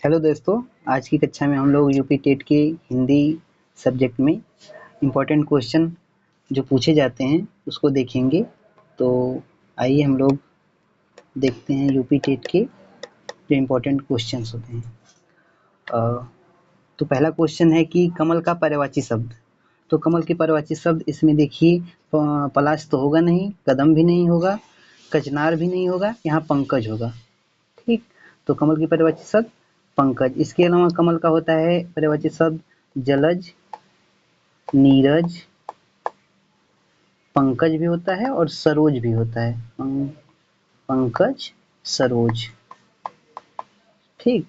Hello दोस्तों, आज की कक्षा में हम लोग यूपी टेट के हिंदी सब्जेक्ट में इम्पोर्टेंट क्वेश्चन जो पूछे जाते हैं उसको देखेंगे। तो आइए हम लोग देखते हैं यूपी टेट के जो इम्पोर्टेंट क्वेश्चंस होते हैं। तो पहला क्वेश्चन है कि कमल का पर्यायवाची शब्द। तो कमल के पर्यायवाची शब्द इसमें देखिए, पलाश तो होगा नहीं, कदम भी नहीं होगा, कचनार भी नहीं होगा, यहाँ पंकज होगा। ठीक, तो कमल की पर्यायवाची शब्द पंकज। इसके अलावा कमल का होता है पर्यायवाची शब्द जलज, नीरज, पंकज भी होता है और सरोज भी होता है। पंकज, सरोज। ठीक,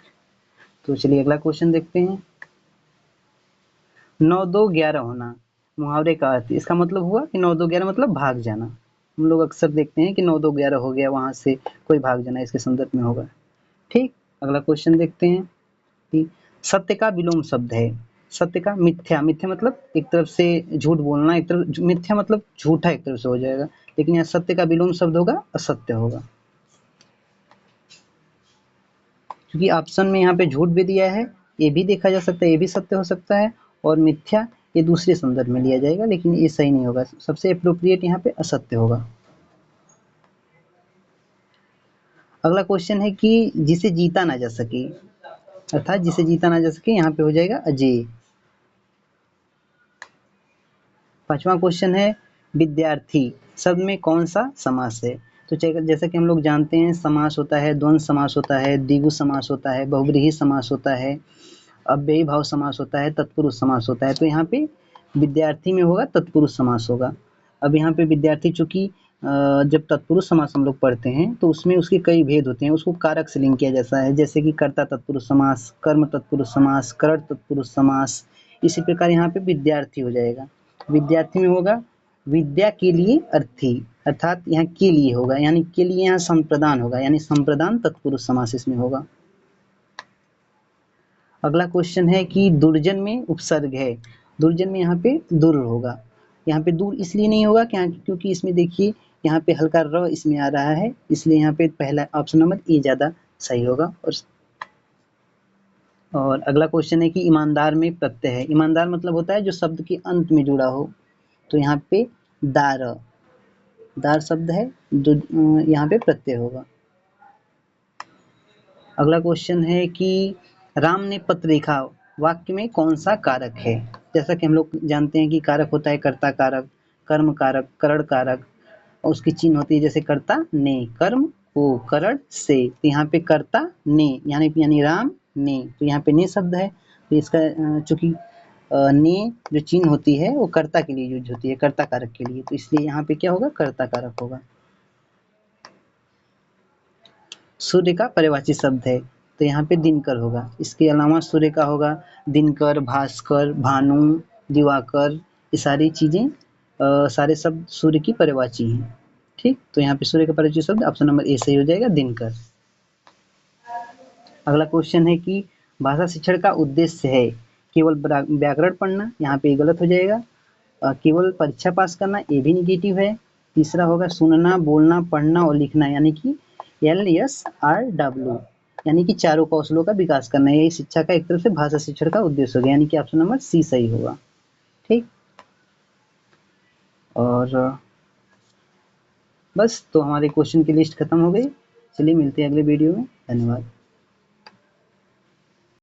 तो चलिए अगला क्वेश्चन देखते हैं। 9 2 11 होना मुहावरे का अर्थ। इसका मतलब हुआ कि 9 2 11 मतलब भाग जाना। हम लोग अक्सर देखते हैं कि 9 2 11 हो गया, वहां से कोई भाग जाना इसके संदर्भ में होगा। ठीक, अगला क्वेश्चन देखते हैं कि सत्य का विलोम शब्द है। सत्य का मिथ्या। मिथ्या मतलब एक तरफ से झूठ बोलना, एक तरफ मिथ्या मतलब झूठा एक तरफ से हो जाएगा, लेकिन यहाँ सत्य का विलोम शब्द होगा असत्य होगा, क्योंकि ऑप्शन में यहाँ पे झूठ भी दिया है, ये भी देखा जा सकता है, ये भी सत्य हो सकता है, और मिथ्या ये दूसरे संदर्भ में लिया जाएगा, लेकिन ये सही नहीं होगा। सबसे अप्रोप्रिएट यहाँ पे असत्य होगा। अगला क्वेश्चन है कि जिसे जीता ना जा सके, अर्थात जिसे जीता ना जा सके, यहाँ पे हो जाएगा अजेय। पांचवा क्वेश्चन है विद्यार्थी शब्द में कौन सा समास है। तो जैसा कि हम लोग जानते हैं, समास होता है, द्वंद्व समास होता है, द्विगु समास होता है, बहुव्रीहि समास होता है, अव्ययी भाव समास होता है, तत्पुरुष समास होता है। तो यहाँ पे विद्यार्थी में होगा तत्पुरुष समास होगा। अब यहाँ पे विद्यार्थी चूंकि जब तत्पुरुष समास हम लोग पढ़ते हैं तो उसमें उसके कई भेद होते हैं, उसको कारक से लिंक किया जाता है, जैसे कि कर्ता तत्पुरुष समास, कर्म तत्पुरुष समास, करट तत्पुरुष समास। इसी प्रकार यहाँ पे विद्यार्थी हो जाएगा। विद्यार्थी में होगा विद्या के लिए अर्थी, अर्थात यहाँ के लिए होगा, यानी के लिए यहाँ संप्रदान होगा, यानी संप्रदान तत्पुरुष समास इसमें होगा। अगला क्वेश्चन है कि दुर्जन में उपसर्ग है। दुर्जन में यहाँ पे दुर होगा। यहाँ पे दूर इसलिए नहीं होगा क्योंकि इसमें देखिए यहाँ पे हल्का र इसमें आ रहा है, इसलिए यहाँ पे पहला ऑप्शन नंबर ए ज्यादा सही होगा। और अगला क्वेश्चन है कि ईमानदार में प्रत्यय है। ईमानदार मतलब होता है जो शब्द के अंत में जुड़ा हो, तो यहाँ पे दार, दार शब्द है जो यहाँ पे प्रत्यय होगा। अगला क्वेश्चन है कि राम ने पत्र लिखा वाक्य में कौन सा कारक है। जैसा कि हम लोग जानते हैं कि कारक होता है कर्ता कारक, कर्म कारक, करण कारक, और उसकी चिन्ह होती है जैसे कर्ता ने, कर्म को, करण से। तो यहाँ पे कर्ता ने यानी राम ने, तो यहाँ पे ने शब्द है, तो इसका चूंकि ने जो चिन्ह होती है वो कर्ता के लिए यूज होती है, कर्ता कारक के लिए, तो इसलिए यहाँ पे क्या होगा, कर्ता कारक होगा। सूर्य का पर्यायवाची शब्द है, तो यहाँ पे दिनकर होगा। इसके अलावा सूर्य का होगा दिनकर, भास्कर, भानु, दिवाकर। ये सारी चीजें सारे शब्द सूर्य की पर्यायवाची हैं। ठीक, तो यहाँ पे सूर्य का पर्यायवाची शब्द ऑप्शन नंबर ए सही हो जाएगा, दिनकर। अगला क्वेश्चन है कि भाषा शिक्षण का उद्देश्य है केवल व्याकरण पढ़ना, यहाँ पे गलत हो जाएगा। केवल परीक्षा पास करना, ये भी निगेटिव है। तीसरा होगा सुनना, बोलना, पढ़ना और लिखना, यानी कि LSRW, यानी कि चारों कौशलों का विकास करना, यही शिक्षा का एक तरफ से भाषा शिक्षण का उद्देश्य हो गया, यानी कि ऑप्शन नंबर सी सही होगा। ठीक, और बस, तो हमारे क्वेश्चन की लिस्ट खत्म हो गई। चलिए मिलते हैं अगले वीडियो में, धन्यवाद।